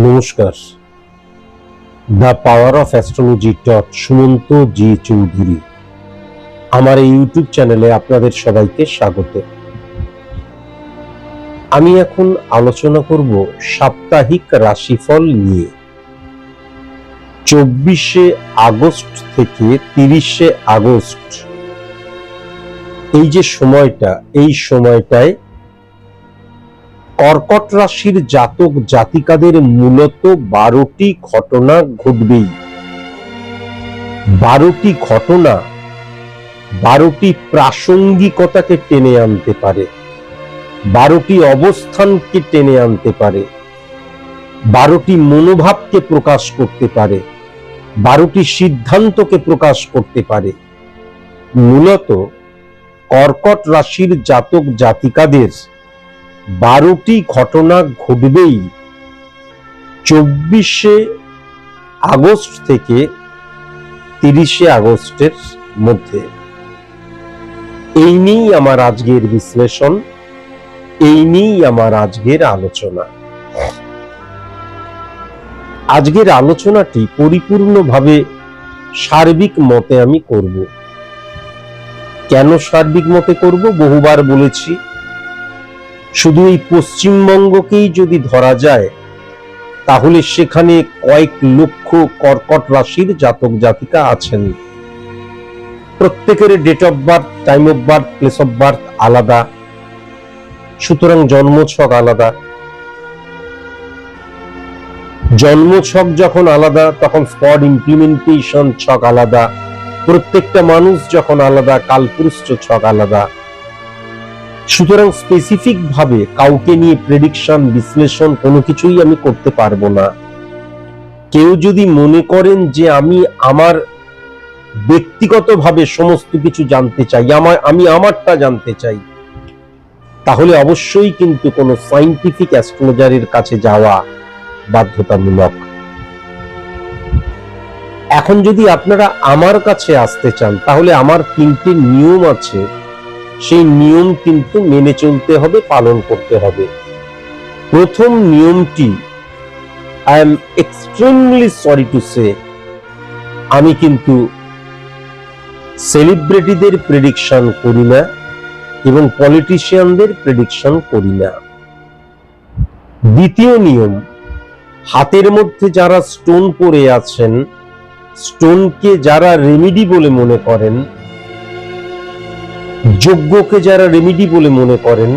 নমস্কার। The power of astrology Sumanta ji Chowdhury আমার এই ইউটিউব চ্যানেলে আপনাদের সবাইকে স্বাগত। আমি এখন আলোচনা করব সাপ্তাহিক রাশিফল নিয়ে। 24শে আগস্ট থেকে 30শে আগস্ট এই যে সময়টা, এই সময়টায় কর্কট রাশির জাতক জাতিকাদের মূলত 12টি ঘটনা ঘটবেই। 12টি ঘটনা 12টি প্রাসঙ্গিকতাকে টেনে আনতে পারে, 12টি অবস্থানকে টেনে আনতে পারে, 12টি মনোভাবকে প্রকাশ করতে পারে, 12টি সিদ্ধান্তকে প্রকাশ করতে পারে। মূলত কর্কট রাশির জাতক জাতিকাদের 12টি ঘটনা ঘটবেই 24শে আগস্ট থেকে 30শে আগস্টের মধ্যে। এই নিয়েই আমার আজকের বিশ্লেষণ, এই নিয়েই আমার আজকের আলোচনা। আজকের আলোচনাটি পরিপূর্ণভাবে সার্বিক মতে আমি করব। কেন সার্বিক মতে করব? বহুবার বলেছি, শুধু এই পশ্চিমবঙ্গকেই যদি ধরা যায় তাহলে সেখানে কয়েক লক্ষ কর্কট রাশির জাতক জাতিকা আছেন। প্রত্যেকের date of birth, time of birth, place of birth আলাদা, সুতরাং জন্মছক আলাদা। জন্মছক যখন আলাদা তখন স্পট ইমপ্লিমেন্টেশন ছক আলাদা, প্রত্যেকটা মানুষ যখন আলাদা কালপুরুষ ছক আলাদা। সুতরাং স্পেসিফিক ভাবে কাউকে নিয়ে প্রেডিকশন, বিশ্লেষণ কোনো কিছুই আমি করতে পারবো না। কেউ যদি মনে করেন যে আমি আমার ব্যক্তিগতভাবে সমস্ত কিছু জানতে চাই, আমি আমারটা জানতে চাই, তাহলে অবশ্যই কিন্তু কোনো সায়েন্টিফিক অ্যাস্ট্রোলজারের কাছে যাওয়া বাধ্যতামূলক। এখন যদি আপনারা আমার কাছে আসতে চান তাহলে আমার 3টে নিয়ম আছে, সেই নিয়ম কিন্তু মেনে চলতে হবে, পালন করতে হবে। প্রথম নিয়মটি, I am extremely sorry to say, আমি কিন্তু সেলিব্রিটিদের প্রেডিকশন করি না এবং পলিটিশিয়ানদের প্রেডিকশন করি না। দ্বিতীয় নিয়ম, হাতের মধ্যে যারা স্টোন পরে আছেন, স্টোনকে যারা রেমিডি বলে মনে করেন, যজ্ঞকে যারা রেমিডি বলে মনে করেন,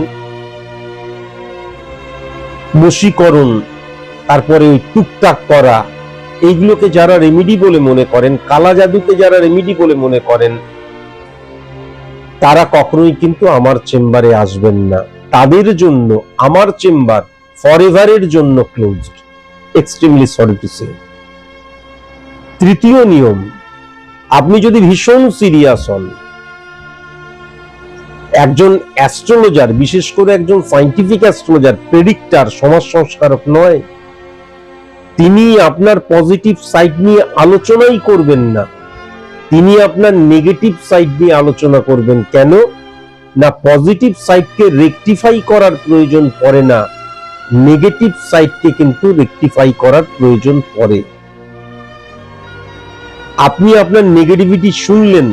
বশীকরণ, তারপরে ওই টুকটাক করা, এইগুলোকে যারা রেমিডি বলে মনে করেন, কালা জাদুকে যারা রেমিডি বলে মনে করেন, তারা কখনোই কিন্তু আমার চেম্বারে আসবেন না। তাদের জন্য আমার চেম্বার ফরএভারের জন্য closed. Extremely sorry to say. তৃতীয় নিয়ম, আপনি যদি ভীষণ সিরিয়াস হন, একজন অ্যাস্ট্রোলজার, বিশেষ করে একজন সায়েন্টিফিক অ্যাস্ট্রোলজার, প্রেডিক্টর, সমাজ সংস্কারক নয়, তিনি আপনার পজিটিভ সাইড নিয়ে আলোচনাই করবেন না, তিনি আপনার নেগেটিভ সাইড নিয়ে আলোচনা করবেন। কেন না? পজিটিভ সাইডকে রেকটিফাই করার প্রয়োজন পড়ে না, নেগেটিভ সাইডকে কিন্তু রেকটিফাই করার প্রয়োজন পড়ে। আপনি আপনার নেগেটিভিটি শুনলেন,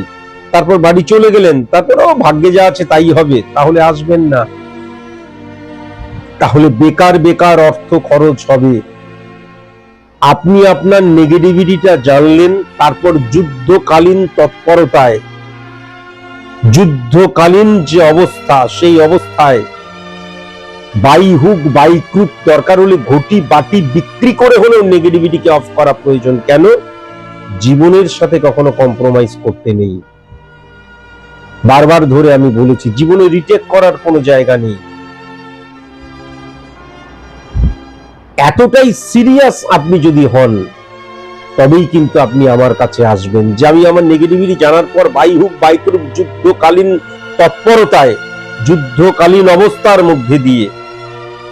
তারপর বাড়ি চলে গেলেন, তারপরেও ভাগ্যে যা আছে তাই হবে, তাহলে আসবেন না। তাহলে বেকার বেকার অর্থ খরচ হবে। আপনি আপনার নেগেটিভিটিটা জানলেন, তারপর যুদ্ধকালীন তৎপরতায়, যুদ্ধকালীন যে অবস্থা, সেই অবস্থায় বাই হুক বাই ক্রুক, দরকার হলে ঘটি বাটি বিক্রি করে হলেও নেগেটিভিটিকে অফ করা প্রয়োজন। কেন? জীবনের সাথে কখনো কম্প্রোমাইজ করতে নেই। বারবার ধরে আমি বলেছি, জীবনে রিটেক করার কোনো জায়গা নেই। এতটাই সিরিয়াস আপনি যদি হন, তবেই কিন্তু আপনি আমার কাছে আসবেন। যে আমি আমার নেগেটিভিটি জানার পর বাই হুক বাই ক্রুক, যুদ্ধকালীন তৎপরতায়, যুদ্ধকালীন অবস্থার মধ্যে দিয়ে,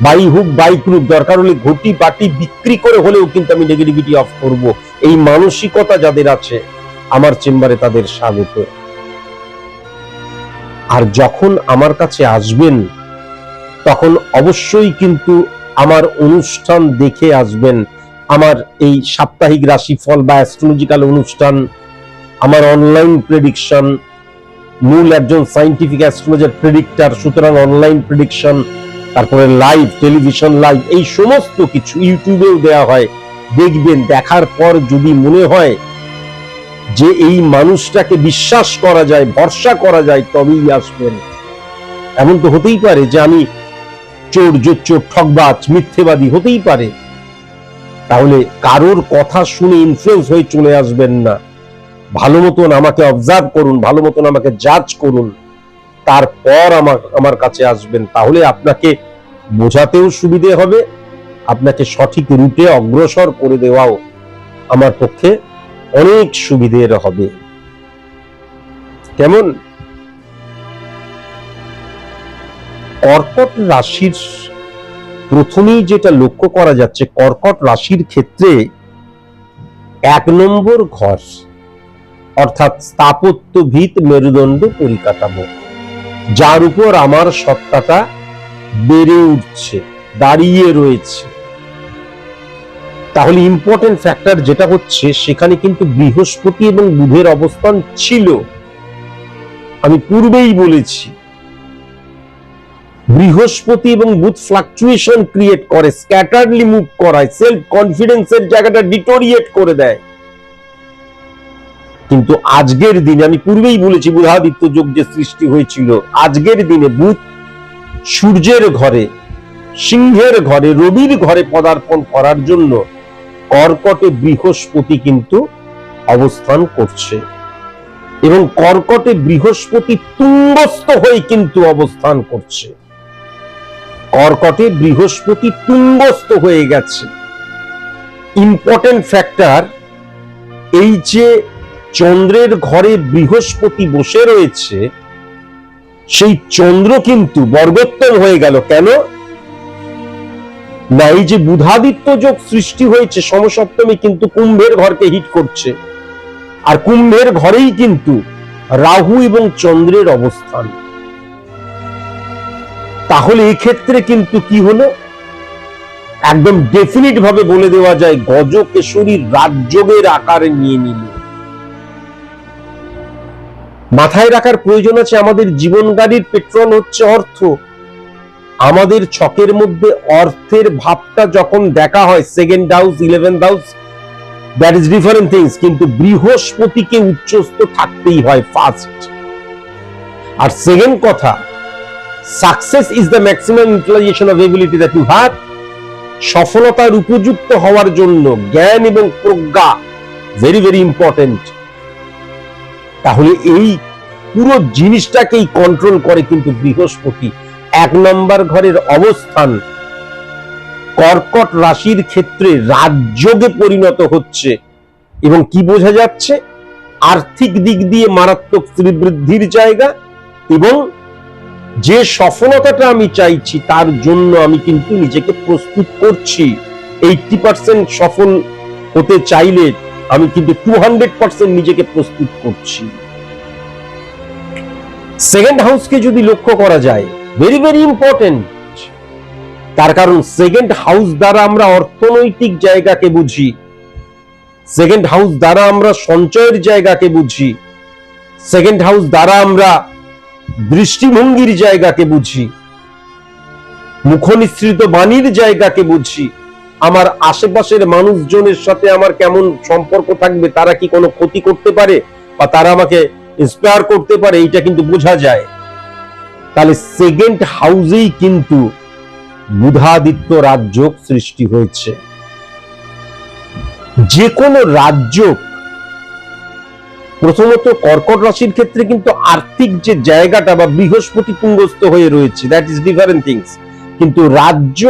বাই হুক বাই ক্রুক, দরকার হলে ঘটি বাটি বিক্রি করে হলেও কিন্তু আমি নেগেটিভিটি অফ করব, এই মানসিকতা যাদের আছে আমার চেম্বারে তাদের স্বাগত। আর যখন আমার কাছে আসবেন তখন অবশ্যই কিন্তু আমার অনুষ্ঠান দেখে আসবেন। আমার এই সাপ্তাহিক রাশিফল বা অ্যাস্ট্রোলজিক্যাল অনুষ্ঠান, আমার অনলাইন প্রেডিকশন, মূল একজন সায়েন্টিফিক অ্যাস্ট্রোলজার প্রেডিক্টর, সুতরাং অনলাইন প্রেডিকশন, তারপরে লাইভ টেলিভিশন লাইভ, এই সমস্ত কিছু ইউটিউবেও দেওয়া হয়। দেখবেন, দেখার পর যদি মনে হয় যে এই মানুষটাকে বিশ্বাস করা যায়, ভরসা করা যায়, তবেই আসবেন। এমন তো হতেই পারে যে আমি চোর, জোচ্চোর, ঠকবাজ, মিথ্যেবাদী, হতেই পারে। তাহলে কারোর কথা শুনে ইনফ্লুয়েন্স হয়ে চলে আসবেন না। ভালো মতন আমাকে অবজার্ভ করুন, ভালো মতন আমাকে জাজ করুন, তারপর আমার কাছে আসবেন। তাহলে আপনাকে বোঝাতেও সুবিধে হবে, আপনাকে সঠিক রুটে অগ্রসর করে দেওয়াও আমার পক্ষে অনেক সুবিধের হবে। কেমন? কর্কট রাশির প্রথমেই যেটা লক্ষ্য করা যাচ্ছে, কর্কট রাশির ক্ষেত্রে 1 নম্বর ঘর, অর্থাৎ স্থাপত্য ভিত মেরুদণ্ড পরিকাঠামো, যার উপর আমার সত্তাটা বেড়ে উঠছে, দাঁড়িয়ে রয়েছে। তাহলে ইম্পর্টেন্ট ফ্যাক্টর যেটা হচ্ছে, সেখানে কিন্তু বৃহস্পতি এবং বুধের অবস্থান ছিল। আমি পূর্বেই বলেছি, বৃহস্পতি এবং বুধ ফ্লাকচুয়েশন ক্রিয়েট করে, স্ক্যাটারলি মুভ করায়, সেলফ কনফিডেন্সের জায়গাটা ডিটোরিয়েট করে দেয়। কিন্তু আজকের দিনে, আমি পূর্বেই বলেছি, বুধাদিত্য যোগ যে সৃষ্টি হয়েছিল, আজকের দিনে বুধ সূর্যের ঘরে, সিংহের ঘরে, রবির ঘরে পদার্পণ করার জন্য কর্কটে বৃহস্পতি কিন্তু অবস্থান করছে, এবং কর্কটে বৃহস্পতি তুঙ্গস্থ হয়ে কিন্তু অবস্থান করছে। কর্কটে বৃহস্পতি তুঙ্গস্থ হয়ে গেছে। ইম্পর্টেন্ট ফ্যাক্টর, এই যে চন্দ্রের ঘরে বৃহস্পতি বসে রয়েছে, সেই চন্দ্র কিন্তু বর্গোত্তম হয়ে গেল। কেন না, এই যে বুধাদিত্য যোগ সৃষ্টি হয়েছে সমসপ্তমী, কিন্তু কুম্ভের ঘরকে হিট করছে, আর কুম্ভের ঘরেই কিন্তু রাহু এবং চন্দ্রের অবস্থান। তাহলে এই ক্ষেত্রে কিন্তু কি হলো, একদম ডেফিনিট ভাবে বলে দেওয়া যায়, গজকেশরী রাজযোগের আকারে নিয়ে নিল। মাথায় রাখার প্রয়োজন আছে, আমাদের জীবন গাড়ির পেট্রোল হচ্ছে অর্থ। আমাদের ছকের মধ্যে অর্থের ভাবটা যখন দেখা হয়, 2nd house, 11th house, that is different things, কিন্তু বৃহস্পতিকে উচ্চস্থ থাকতেই হয় ফার্স্ট। আর সেকেন্ড কথা, success is the maximum utilisation of ability that you have. সফলতার উপযুক্ত হওয়ার জন্য জ্ঞান এবং প্রজ্ঞা ভেরি ভেরি ইম্পর্টেন্ট। তাহলে এই পুরো জিনিসটাকেই কন্ট্রোল করে কিন্তু বৃহস্পতি। 1 নম্বর ঘরের অবস্থান কর্কট রাশির ক্ষেত্রে রাজযোগে পরিণত হচ্ছে, এবং কি বোঝা যাচ্ছে, আর্থিক দিক দিয়ে মারাত্মক শ্রীবৃদ্ধির জায়গা, এবং যে সফলতাটা আমি চাইছি তার জন্য আমি কিন্তু নিজেকে প্রস্তুত করছি। 80% সফল হতে চাইলে আমি কিন্তু 200% নিজেকে প্রস্তুত করছি। 2nd হাউসকে যদি লক্ষ্য করা যায়, ভেরি ভেরি ইম্পর্টেন্ট। তার কারণ 2nd হাউস দ্বারা আমরা অর্থনৈতিক জায়গাকে বুঝি, 2nd হাউস দ্বারা আমরা সঞ্চয়ের জায়গাকে বুঝি, 2nd হাউস দ্বারা আমরা দৃষ্টিভঙ্গির জায়গাকে বুঝি, মুখনিসৃত বাণীর জায়গাকে বুঝি, আমার আশেপাশের মানুষজনের সাথে আমার কেমন সম্পর্ক থাকবে, তারা কি কোনো ক্ষতি করতে পারে বা তারা আমাকে ইন্সপায়ার করতে পারে, এইটা কিন্তু বোঝা যায়। তাহলে 2nd হাউসেই কিন্তু বুধাদিত্য রাজযোগ সৃষ্টি হয়েছে। যে কোনো রাজযোগ প্রথমত কর্কট রাশির ক্ষেত্রে কিন্তু আর্থিক যে জায়গাটা বা বৃহস্পতি পুঙ্গস্থ হয়ে রয়েছে, দ্যাট ইজ ডিফারেন্ট থিংস। কিন্তু রাজ্য,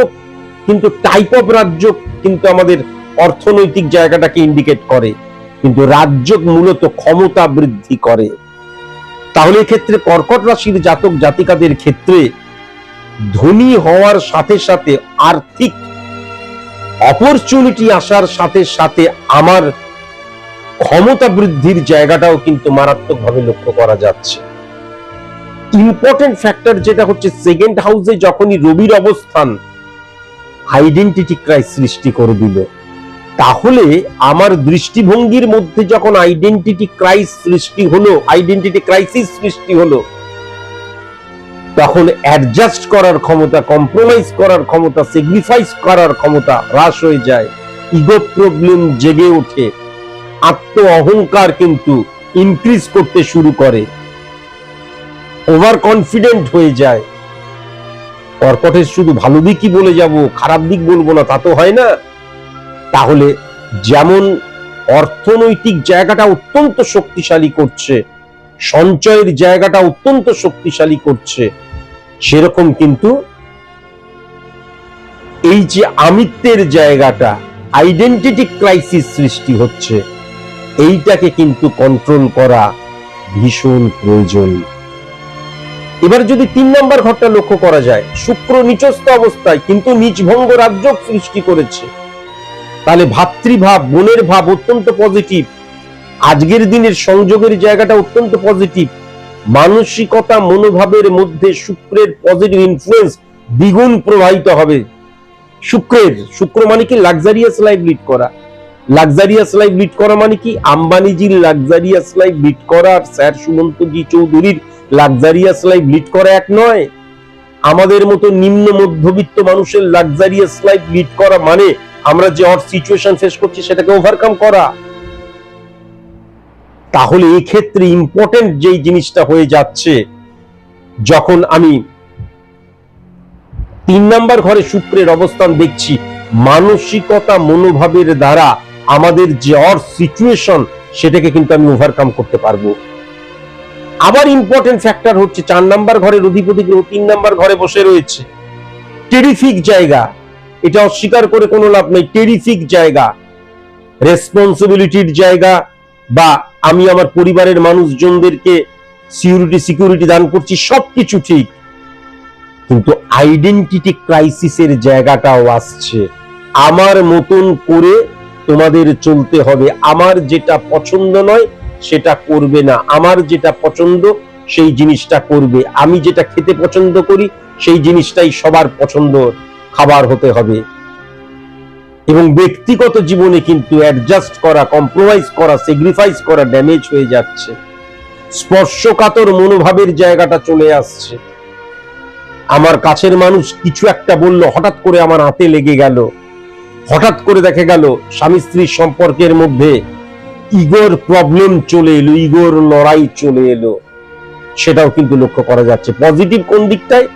কিন্তু টাইপ অফ রাজ্য কিন্তু আমাদের অর্থনৈতিক জায়গাটাকে ইন্ডিকেট করে, কিন্তু রাজ্য মূলত ক্ষমতা বৃদ্ধি করে। তাহলে এক্ষেত্রে কর্কট রাশির জাতক জাতিকাদের ক্ষেত্রে ধনী হওয়ার সাথে সাথে আর্থিক অপরচুনিটি আসার সাথে সাথে আমার ক্ষমতা বৃদ্ধির জায়গাটাও কিন্তু মারাত্মকভাবে লক্ষ্য করা যাচ্ছে। ইম্পর্টেন্ট ফ্যাক্টর যেটা হচ্ছে সেকেন্ড হাউসে যখনই রবির অবস্থান আইডেন্টিটি ক্রাইসিস সৃষ্টি করে দিল, তাহলে আমার দৃষ্টিভঙ্গির মধ্যে যখন আইডেন্টিটি ক্রাইসিস সৃষ্টি হলো তখন অ্যাডজাস্ট করার ক্ষমতা, কম্প্রোমাইজ করার ক্ষমতা, স্যাক্রিফাইস করার ক্ষমতা হ্রাস হয়ে যায়, ইগো প্রবলেম জেগে ওঠে, আত্ম অহংকার কিন্তু ইনক্রিজ করতে শুরু করে, ওভার কনফিডেন্ট হয়ে যায়। কর্কটের শুধু ভালো দিকই বলে যাব, খারাপ দিক বলবো না, তা তো হয় না। তাহলে যেমন অর্থনৈতিক জায়গাটা অত্যন্ত শক্তিশালী করছে, সঞ্চয়ের জায়গাটা অত্যন্ত শক্তিশালী করছে, সেরকম কিন্তু এই যে আমিত্বের জায়গাটা, আইডেন্টিটি ক্রাইসিস সৃষ্টি হচ্ছে, এইটাকে কিন্তু কন্ট্রোল করা ভীষণ প্রয়োজন। এবার যদি 3 নম্বর ঘরটা লক্ষ্য করা যায়, শুক্র নিচস্থ অবস্থায় কিন্তু নিচভঙ্গ রাজ্য সৃষ্টি করেছে, তাহলে ভাতৃভাব, বোনের ভাব অত্যন্ত পজিটিভ, আজকের দিনের সংযোগের জায়গাটা অত্যন্ত পজিটিভ, মানসিকতা মনোভাবের মধ্যে শুক্রের পজিটিভ ইনফ্লুয়েন্স দ্বিগুণ প্রবাহিত হবে। শুক্র মানে কি লাক্সারিয়াস লাইফ লিড করা। লাক্সারিয়াস লাইফ লিড করা মানে কি আম্বানিজির লাক্সারিয়াস লাইফ লিড করা আর স্যার সুমন্তজি চৌধুরীর লাক্সারিয়াস লাইফ লিড করা এক নয়। আমাদের মতো নিম্ন মধ্যবিত্ত মানুষের লাক্সারিয়াস লাইফ লিড করা মানে আমরা যে সিচুয়েশন ফেস করছি সেটাকে ওভারকাম করা। তাহলে এই ক্ষেত্রে ইম্পর্টেন্ট যেই জিনিসটা হয়ে যাচ্ছে, যখন আমি 3 নম্বর ঘরে শুক্রের অবস্থান দেখছি, মানসিকতা মনোভাবের দ্বারা আমাদের যে সিচুয়েশন সেটাকে কিন্তু আমি ওভারকাম করতে পারবো। আবার ইম্পর্টেন্ট ফ্যাক্টর হচ্ছে 4 নম্বর ঘরের অধিপতি গ্রহ 3 নম্বর ঘরে বসে রয়েছে, টেরিফিক জায়গা, এটা অস্বীকার করে কোনো লাভ নেই, টেরিফিক জায়গা, রেসপন্সিবিলিটির জায়গা, বা আমি আমার পরিবারের মানুষজনদেরকে সিকিউরিটি দান করছি, সবকিছু ঠিক, কিন্তু আইডেন্টিটি ক্রাইসিসের জায়গাটাও আসছে। আমার মতন করে তোমাদের চলতে হবে, আমার যেটা পছন্দ নয় সেটা করবে না, আমার যেটা পছন্দ সেই জিনিসটা করবে, আমি যেটা খেতে পছন্দ করি সেই জিনিসটাই সবার পছন্দ খাবার হতে হবে। এবং ব্যক্তিগত জীবনে কিন্তু অ্যাডজাস্ট করা, কম্প্রোমাইজ করা, স্যাক্রিফাইস করা ড্যামেজ হয়ে যাচ্ছে, স্পর্শকাতর মনোভাবের জায়গাটা চলে আসছে। আমার কাছের মানুষ কিছু একটা বলল, হঠাৎ করে আমার হাতে লেগে গেল, হঠাৎ করে দেখা গেল স্বামী স্ত্রীর সম্পর্কের মধ্যে ইগোর প্রবলেম চলে এলো, ইগোর লড়াই চলে এলো, সেটাও কিন্তু লক্ষ্য করা যাচ্ছে। পজিটিভ কোন দিকটায়?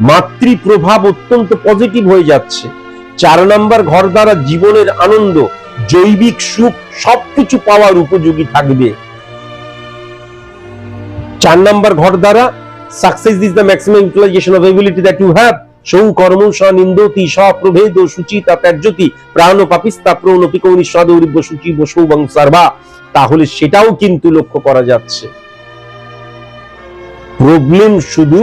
মাতৃ প্রভাব অত্যন্ত পজিটিভ হয়ে যাচ্ছে। 4 নম্বর ঘর দ্বারা জীবনের আনন্দ, জৈবিক সুখ সবকিছু পাওয়ার উপযোগী থাকবে। 4 নম্বর ঘর দ্বারা success is the maximum utilization of ability that you have. সৌ কর্ম নিন্দতি স্বপ্রভেদ সুচিতা ত্যাজ্যতি প্রাণ পাপিস্তা প্রণপিকৌ নিঃস্বাদৌরিব্য সূচি বসৌ বংসার্বা। তাহলে সেটাও কিন্তু লক্ষ্য করা যাচ্ছে। প্রবলেম শুধু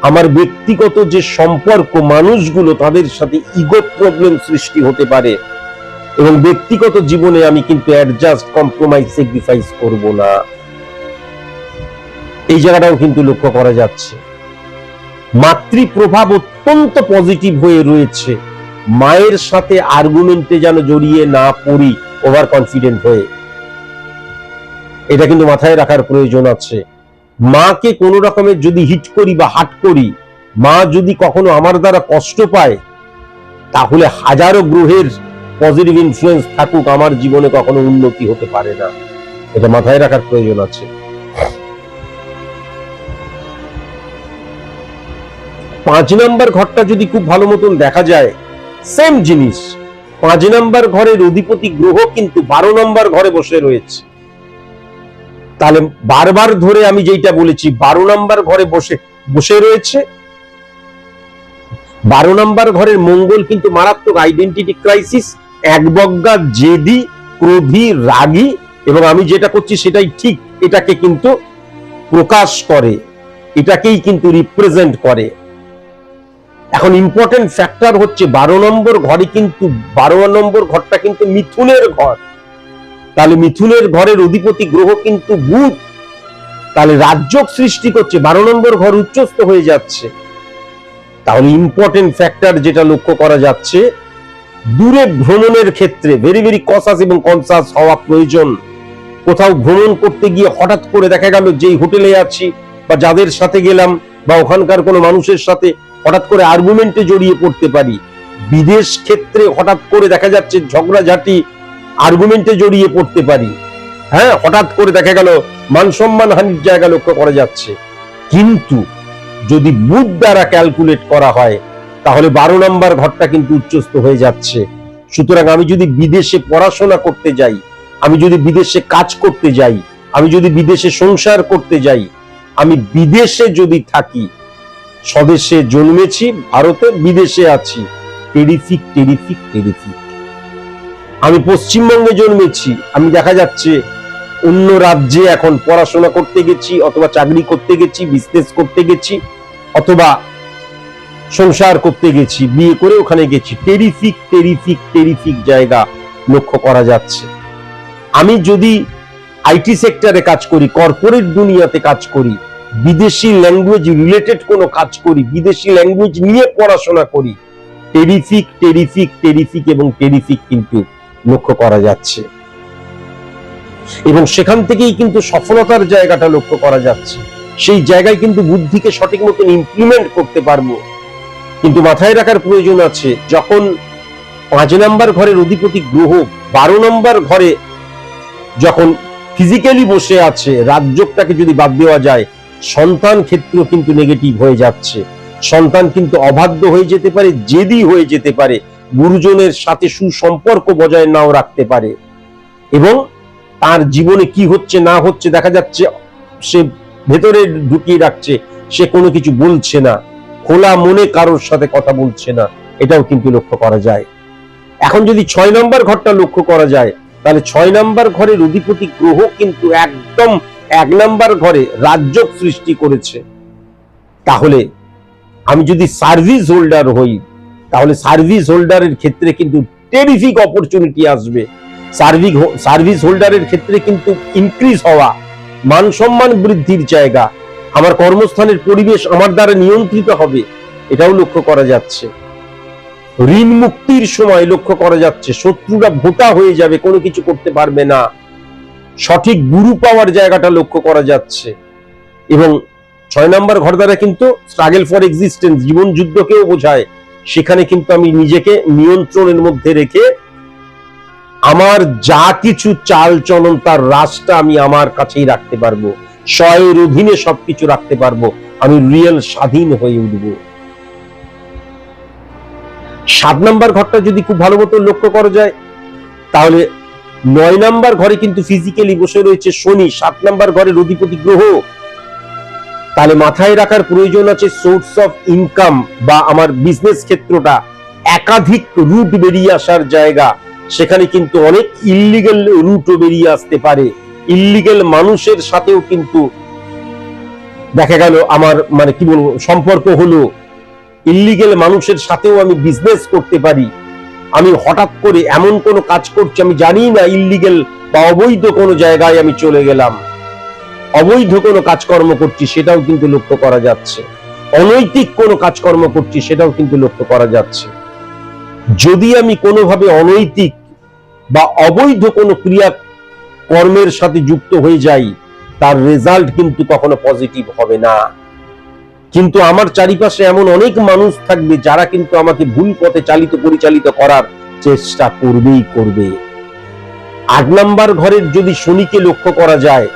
আমার ব্যক্তিগত যে সম্পর্ক, মানুষগুলো তাদের সাথে ইগো প্রবলেম সৃষ্টি হতে পারে, এবং ব্যক্তিগত জীবনে আমি কিন্তু অ্যাডজাস্ট, কম্প্রোমাইজ, স্যাক্রিফাইস করব না, এই জায়গাটাও কিন্তু লক্ষ্য করা যাচ্ছে। মাতৃ প্রভাব অত্যন্ত পজিটিভ হয়ে রয়েছে, মায়ের সাথে আর্গুমেন্টে যেন জড়িয়ে না পড়ি ওভার কনফিডেন্ট হয়ে, এটা কিন্তু মাথায় রাখার প্রয়োজন আছে। মাকে কোনো রকমের যদি হিট করি বা হাট করি, মা যদি কখনো আমার দ্বারা কষ্ট পায়, তাহলে হাজারো গ্রহের পজিটিভ ইনফ্লুয়েন্স থাকুক, আমার জীবনে কখনো উন্নতি হতে পারে না, এটা মাথায় রাখার প্রয়োজন আছে। 5 নম্বর ঘরটা যদি খুব ভালো মতন দেখা যায়, সেম জিনিস, 5 নম্বর ঘরের অধিপতি গ্রহ কিন্তু 12 নম্বর ঘরে বসে রয়েছে। তাহলে বারবার ধরে আমি যেটা বলেছি 12 নম্বর ঘরে বসে রয়েছে। 12 নম্বর ঘরের মঙ্গল কিন্তু মারাত্মক আইডেন্টিটি ক্রাইসিস, একবজ্ঞা, জেদি, ক্রোধী, রাগী, এবং আমি যেটা করছি সেটাই ঠিক, এটাকে কিন্তু প্রকাশ করে, এটাকেই কিন্তু রিপ্রেজেন্ট করে। এখন ইম্পর্টেন্ট ফ্যাক্টর হচ্ছে 12 নম্বর ঘরে কিন্তু 12 নম্বর ঘরটা কিন্তু মিথুনের ঘর। তাহলে মিথুনের ঘরের অধিপতি গ্রহ কিন্তু বুধ, তাহলে রাজযোগ সৃষ্টি করছে, 12 নম্বর ঘর উচ্চস্থ হয়ে যাচ্ছে। তাহলে ইম্পর্টেন্ট ফ্যাক্টর যেটা লক্ষ্য করা যাচ্ছে, দূরে ভ্রমণের ক্ষেত্রে ভেরি ভেরি কসাস এবং কনসাস হওয়া প্রয়োজন। কোথাও ভ্রমণ করতে গিয়ে হঠাৎ করে দেখা গেল যেই হোটেলে আছি বা যাদের সাথে গেলাম বা ওখানকার কোনো মানুষের সাথে হঠাৎ করে আর্গুমেন্টে জড়িয়ে পড়তে পারি। বিদেশ ক্ষেত্রে হঠাৎ করে দেখা যাচ্ছে ঝগড়াঝাটি, আর্গুমেন্টে জড়িয়ে পড়তে পারি। হ্যাঁ, হঠাৎ করে দেখা গেল মান সম্মান হানির জায়গা লক্ষ্য করা যাচ্ছে। কিন্তু যদি বুধ দ্বারা ক্যালকুলেট করা হয় তাহলে 12 নম্বর ঘরটা কিন্তু উচ্চস্থ হয়ে যাচ্ছে। সুতরাং আমি যদি বিদেশে পড়াশোনা করতে যাই, আমি যদি বিদেশে কাজ করতে যাই, আমি যদি বিদেশে সংসার করতে যাই, আমি বিদেশে যদি থাকি, স্বদেশে জন্মেছি, ভারতে বিদেশে আছি, টেরিফিক টেরিফিক টেরিফিক। আমি পশ্চিমবঙ্গে জন্মেছি, আমি দেখা যাচ্ছে অন্য রাজ্যে এখন পড়াশোনা করতে গেছি, অথবা চাকরি করতে গেছি, বিজনেস করতে গেছি, অথবা সংসার করতে গেছি, বিয়ে করে ওখানে গেছি, টেরিফিক টেরিফিক টেরিফিক জায়গা লক্ষ্য করা যাচ্ছে। আমি যদি আইটি সেক্টরে কাজ করি, কর্পোরেট দুনিয়াতে কাজ করি, বিদেশি ল্যাঙ্গুয়েজ রিলেটেড কোনো কাজ করি, বিদেশি ল্যাঙ্গুয়েজ নিয়ে পড়াশোনা করি, টেরিফিক টেরিফিক টেরিফিক এবং টেরিফিক কিন্তু লক্ষ্য করা যাচ্ছে। এবং সেখান থেকেই কিন্তু সফলতার জায়গাটা লক্ষ্য করা যাচ্ছে। সেই জায়গায় কিন্তু বুদ্ধিকে সঠিক মতো ইমপ্লিমেন্ট করতে পারবো। কিন্তু মাথায় রাখার প্রয়োজন আছে, যখন 5 নম্বর ঘরের অধিপতি গ্রহ 12 নম্বর ঘরে যখন ফিজিক্যালি বসে আছে, রাজযোগটাকে যদি বাদ দেওয়া যায়, সন্তান ক্ষেত্র কিন্তু নেগেটিভ হয়ে যাচ্ছে। সন্তান কিন্তু অবাধ্য হয়ে যেতে পারে, জেদি হয়ে যেতে পারে, গুরুজনের সাথে সুসম্পর্ক বজায় নাও রাখতে পারে, এবং তার জীবনে কি হচ্ছে না হচ্ছে দেখা যাচ্ছে সে ভেতরে ঢুকিয়ে রাখছে, সে কোনো কিছু বলছে না, খোলা মনে কারোর সাথে কথা বলছে না, এটাও কিন্তু লক্ষ্য করা যায়। এখন যদি 6 নম্বর ঘরটা লক্ষ্য করা যায়, তাহলে 6 নম্বর ঘরের অধিপতি গ্রহ কিন্তু একদম 1 নম্বর ঘরে রাজযোগ সৃষ্টি করেছে। তাহলে আমি যদি সার্ভিস হোল্ডার হই, তাহলে সার্ভিস হোল্ডারের ক্ষেত্রে কিন্তু টেরিফিক অপরচুনিটি আসবে। সার্ভিস হোল্ডারের ক্ষেত্রে কিন্তু ইনক্রিজ হওয়া, মান সম্মান বৃদ্ধির জায়গা, আমার কর্মস্থানের পরিবেশ আমার দ্বারা নিয়ন্ত্রিত হবে, এটাও লক্ষ্য করা যাচ্ছে। ঋণ মুক্তির সময় লক্ষ্য করা যাচ্ছে, শত্রুরা ভোটা হয়ে যাবে, কোনো কিছু করতে পারবে না, সঠিক গুরু পাওয়ার জায়গাটা লক্ষ্য করা যাচ্ছে। এবং 6 নম্বর ঘর দ্বারা কিন্তু স্ট্রাগল ফর এক্সিস্টেন্স, জীবন যুদ্ধকেও বোঝায়। সেখানে কিন্তু আমি নিজেকে নিয়ন্ত্রণের মধ্যে রেখে আমার যা কিছু চাল চলন তার রাশটা আমি আমার কাছেই রাখতে পারবো, স্বয়ের অধীনে সবকিছু রাখতে পারবো, আমি রিয়েল স্বাধীন হয়ে উঠব। 7 নম্বর ঘরটা যদি খুব ভালো মতো লক্ষ্য করা যায়, তাহলে 9 নম্বর ঘরে কিন্তু ফিজিক্যালি বসে রয়েছে শনি, 7 নম্বর ঘরের অধিপতি গ্রহ। তাহলে মাথায় রাখার প্রয়োজন আছে সোর্স অফ ইনকাম বা আমার বিজনেস ক্ষেত্রটা একাধিক রুট বেরিয়ে আসার জায়গা। সেখানে কিন্তু অনেক ইল্লিগেল রুটও বেরিয়ে আসতে পারে, ইল্লিগেল মানুষের সাথেও কিন্তু দেখা গেল আমার মানে কি বলবো সম্পর্ক হলো, ইল্লিগেল মানুষের সাথেও আমি বিজনেস করতে পারি। আমি হঠাৎ করে এমন কোনো কাজ করছি আমি জানি না, ইল্লিগেল বা অবৈধ কোনো জায়গায় আমি চলে গেলাম, অবৈধ কোনো কাজকর্ম করছি, সেটাও কিন্তু লক্ষ্য করা যাচ্ছে। অনৈতিক কোনো কাজকর্ম করছি, সেটাও কিন্তু লক্ষ্য করা যাচ্ছে। যদি আমি কোনোভাবে অনৈতিক বা অবৈধ কোনো ক্রিয়া কর্মের সাথে যুক্ত হয়ে যাই, তার রেজাল্ট কিন্তু কখনো পজিটিভ হবে না। কিন্তু আমার চারিপাশে এমন অনেক মানুষ থাকবে যারা কিন্তু আমাকে ভুল পথে পরিচালিত করার চেষ্টা করবেই করবে। 8 নম্বর ঘরের যদি শনিকে লক্ষ্য করা যায়,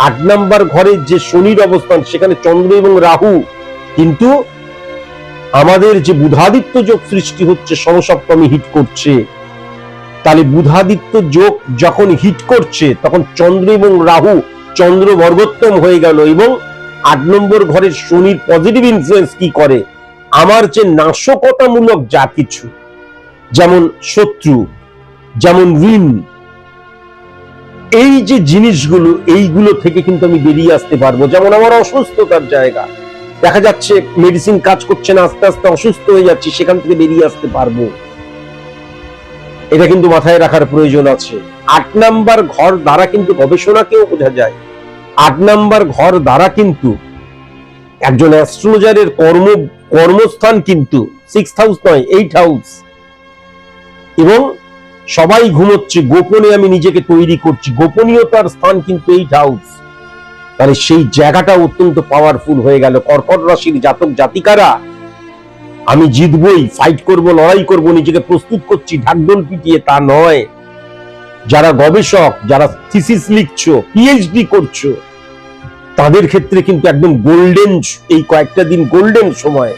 8 নম্বর ঘরের যে শনির অবস্থান, সেখানে চন্দ্র এবং রাহু কিন্তু আমাদের যে বুধাদিত্য যোগ সৃষ্টি হচ্ছে, সমসপ্তমী হিট করছে। তাহলে বুধাদিত্য যোগ যখন হিট করছে, তখন চন্দ্র এবং রাহু চন্দ্র বর্গোত্তম হয়ে গেল, এবং 8 নম্বর ঘরের শনির পজিটিভ ইনফ্লুয়েন্স কি করে, আমার যে নাশকতামূলক যা কিছু, যেমন শত্রু, যেমন ঋণ, এই যে জিনিসগুলো, এইগুলো থেকে কিন্তু আমি বেরিয়ে আসতে পারবো। যেমন আমার অসুস্থতার জায়গা, দেখা যাচ্ছে মেডিসিন কাজ করছে না, আস্তে আস্তে অসুস্থ হয়ে যাচ্ছি, সেখান থেকে বেরিয়ে আসতে পারবো। এটা কিন্তু মাথায় রাখার প্রয়োজন আছে। 8 নাম্বার ঘর দ্বারা কিন্তু গবেষণাকেও বোঝা যায়। 8 নাম্বার ঘর দ্বারা কিন্তু একজন অ্যাস্ট্রোলজারের কর্মস্থান কিন্তু 6th হাউস নয়, 8th হাউস, এবং সবাই ঘুমোচ্ছে, গোপনে আমি নিজেকে তৈরি করছি, গোপনীয়তার স্থান কিন্তু 8th হাউস। তাহলে সেই জায়গাটা অত্যন্ত পাওয়ারফুল হয়ে গেল। কর্কট রাশির জাতক জাতিকারা, আমি জিতবই, ফাইট করব, লড়াই করব, নিজেকে প্রস্তুত করছি ঢাকঢোল পিটিয়ে, তা নয়। যারা গবেষক, যারা থিসিস লিখছো, পিএইচডি করছো, তাদের ক্ষেত্রে কিন্তু একদম গোল্ডেন, এই কয়েকটা দিন গোল্ডেন সময়।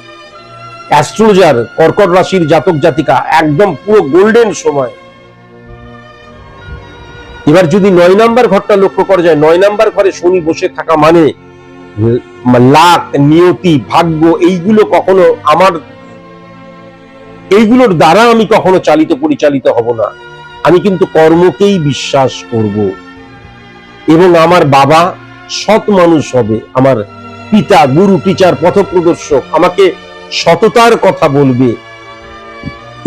অ্যাস্ট্রোলজার, কর্কট রাশির জাতক জাতিকা, একদম পুরো গোল্ডেন সময়। এবার যদি 9 নাম্বার ঘরটা লক্ষ্য করা যায়, 9 নাম্বার ঘরে শনি বসে থাকা মানে লাক, নিয়তি, ভাগ্য, এইগুলো কখনো আমার, এইগুলোর দ্বারা আমি কখনো চালিত পরিচালিত হব না। আমি কিন্তু কর্মকেই বিশ্বাস করব, এবং আমার বাবা সৎ মানুষ হবে, আমার পিতা, গুরু, টিচার, পথপ্রদর্শক আমাকে সততার কথা বলবে,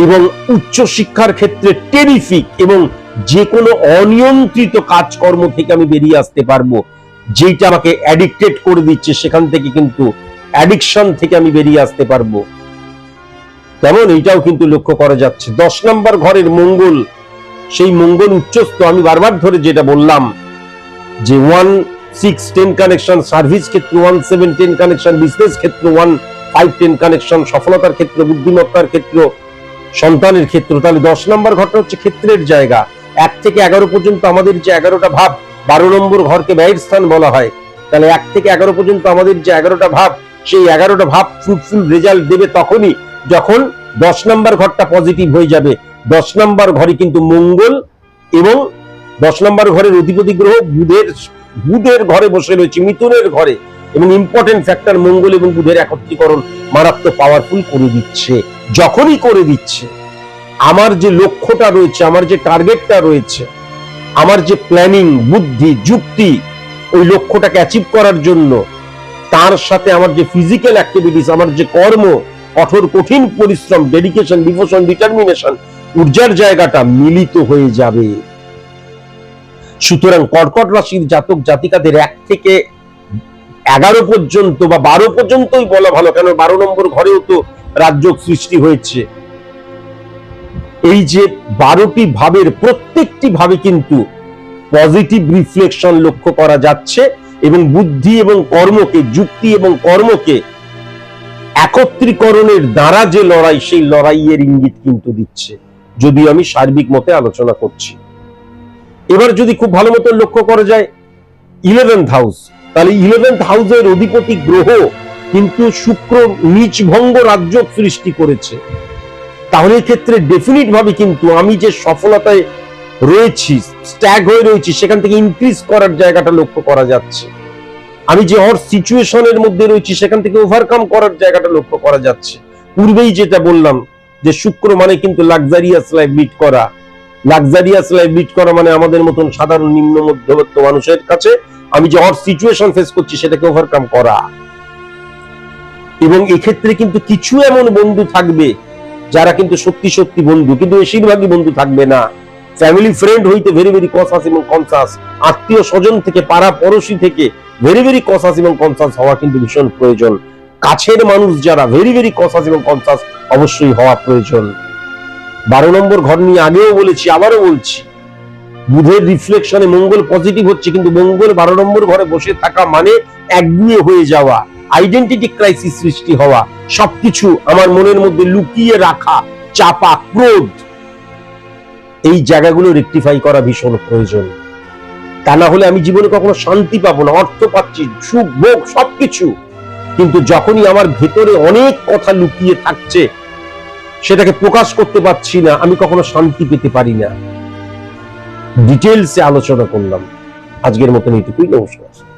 এবং উচ্চ শিক্ষার ক্ষেত্রে টেরিফিক, এবং যে কোনো অনিয়ন্ত্রিত কাজকর্ম থেকে আমি বেরিয়ে আসতে পারবো। যেটা আমাকে অ্যাডিক্টেড করে দিচ্ছে, সেখান থেকে কিন্তু, অ্যাডিকশন থেকে আমি বেরিয়ে আসতে পারবো। তেমন এইটাও কিন্তু লক্ষ্য করা যাচ্ছে। 10 নাম্বার ঘরের মঙ্গল, সেই মঙ্গল উচ্চস্থ, আমি বারবার ধরে যেটা বললাম যে 1-6-10 কানেকশন, সার্ভিস ক্ষেত্র 1-7-10 কানেকশন, বিজনেস ক্ষেত্র 1-5-10 কানেকশন, সফলতার ক্ষেত্র, বুদ্ধিমত্তার ক্ষেত্র, সন্তানের ক্ষেত্র। তাহলে 10 নম্বর ঘরটা হচ্ছে ক্ষেত্রের জায়গা। 1 থেকে 11 পর্যন্ত আমাদের যে 11টা ভাব, 12 নম্বর ঘরকে ব্যয়ের স্থান বলা হয়। তাহলে 1 থেকে 11 পর্যন্ত আমাদের যে 11টা ভাব, সেই 11টা ভাব ফ্রুটফুল রেজাল্ট দেবে তখনই যখন 10 নম্বর ঘরটা পজিটিভ হয়ে যাবে। 10 নম্বর ঘরে কিন্তু মঙ্গল, এবং 10 নম্বর ঘরের অধিপতি গ্রহ বুধের ঘরে বসে রয়েছে, মিথুনের ঘরে, এবং ইম্পর্টেন্ট ফ্যাক্টর মঙ্গল এবং বুধের একত্রীকরণ মারাত্মক পাওয়ারফুল করে দিচ্ছে। যখনই করে দিচ্ছে, আমার যে লক্ষ্যটা রয়েছে, আমার যে টার্গেটটা রয়েছে, আমার যে প্ল্যানিং, বুদ্ধি, যুক্তি, ওই লক্ষ্যটাকে অ্যাচিভ করার জন্য, তার সাথে আমার যে ফিজিক্যাল অ্যাক্টিভিটিস, আমার যে কর্ম, কঠোর কঠিন পরিশ্রম, ডেডিকেশন, ডিভোশন, ডিটারমিনেশন, ঊর্জার জায়গাটা মিলিত হয়ে যাবে। সুতরাং কর্কট রাশির জাতক জাতিকাদের 1 থেকে 11 পর্যন্ত বা 12 পর্যন্তই বলা ভালো, কেন 12 নম্বর ঘরেও তো রাজযোগ সৃষ্টি হয়েছে। এই যে 12টি ভাবের প্রত্যেকটি ভাবে কিন্তু পজিটিভ রিফ্লেকশন লক্ষ্য করা যাচ্ছে, এবং বুদ্ধি এবং কর্মকে, যুক্তি এবং কর্মকে একত্রীকরণের দ্বারা যে লড়াই, সেই লড়াইয়ের ইঙ্গিত কিন্তু দিচ্ছে, যদিও আমি সার্বিক মতে আলোচনা করছি। এবার যদি খুব ভালো মতো লক্ষ্য করা যায় 11th হাউস, তাহলে 11th হাউসের অধিপতি গ্রহ কিন্তু শুক্র নিচভঙ্গ রাজযোগ সৃষ্টি করেছে। তাহলে ক্ষেত্রে ডেফিনিট ভাবে কিন্তু আমি যে সফলতায় রয়েছি, স্ট্যাগ হয়ে রয়েছি, সেখান থেকে ইনক্রিজ করার জায়গাটা লক্ষ্য করা যাচ্ছে। আমি যে হট সিচুয়েশনের মধ্যে রয়েছি, সেখান থেকে ওভারকাম করার জায়গাটা লক্ষ্য করা যাচ্ছে। পূর্বেই যেটা বললাম যে শুক্র মানে কিন্তু লাক্সারিয়াস লাইফ লিড করা। লাক্সারিয়াস লাইফ লিড করা মানে আমাদের মতন সাধারণ নিম্ন মধ্যবিত্ত মানুষের কাছে আমি যে হট সিচুয়েশন ফেস করছি, সেটাকে ওভারকাম করা। এবং এক্ষেত্রে কিন্তু কিছু এমন বন্ধু থাকবে যারা কিন্তু সত্যি সত্যি বন্ধু, কিন্তু বেশিরভাগই বন্ধু থাকবে না। ফ্যামিলি ফ্রেন্ড হইতে ভেরি ভেরি কনসাস এবং কনসাস, আত্মীয় স্বজন থেকে, পাড়া পড়োশি থেকে ভেরি ভেরি কনসাস এবং কনসাস হওয়া কিন্তু ভীষণ প্রয়োজন। কাছের মানুষ যারা ভেরি ভেরি কনসাস এবং কনসাস অবশ্যই হওয়া প্রয়োজন। 12 নম্বর ঘর নিয়ে আগেও বলেছি, আবারও বলছি, বুধের রিফ্লেকশনে মঙ্গল পজিটিভ হচ্ছে, কিন্তু মঙ্গল 12 নম্বর ঘরে বসে থাকা মানে একগুঁয়ে হয়ে যাওয়া, আইডেন্টিটি ক্রাইসিস সৃষ্টি হওয়া, সবকিছু আমার মনের মধ্যে লুকিয়ে রাখা, চাপা ক্রোধ, এই জায়গাগুলো রেকটিফাই করা ভীষণ প্রয়োজন। তা না হলে আমি জীবনে কখনো শান্তি পাবো না। অর্থ পাচ্ছি, সুখ, ভোগ, সবকিছু, কিন্তু যখনই আমার ভেতরে অনেক কথা লুকিয়ে থাকছে, সেটাকে প্রকাশ করতে পারছি না, আমি কখনো শান্তি পেতে পারি না। ডিটেলসে আলোচনা করলাম। আজকের মতন এইটুকুই, নমস্কার।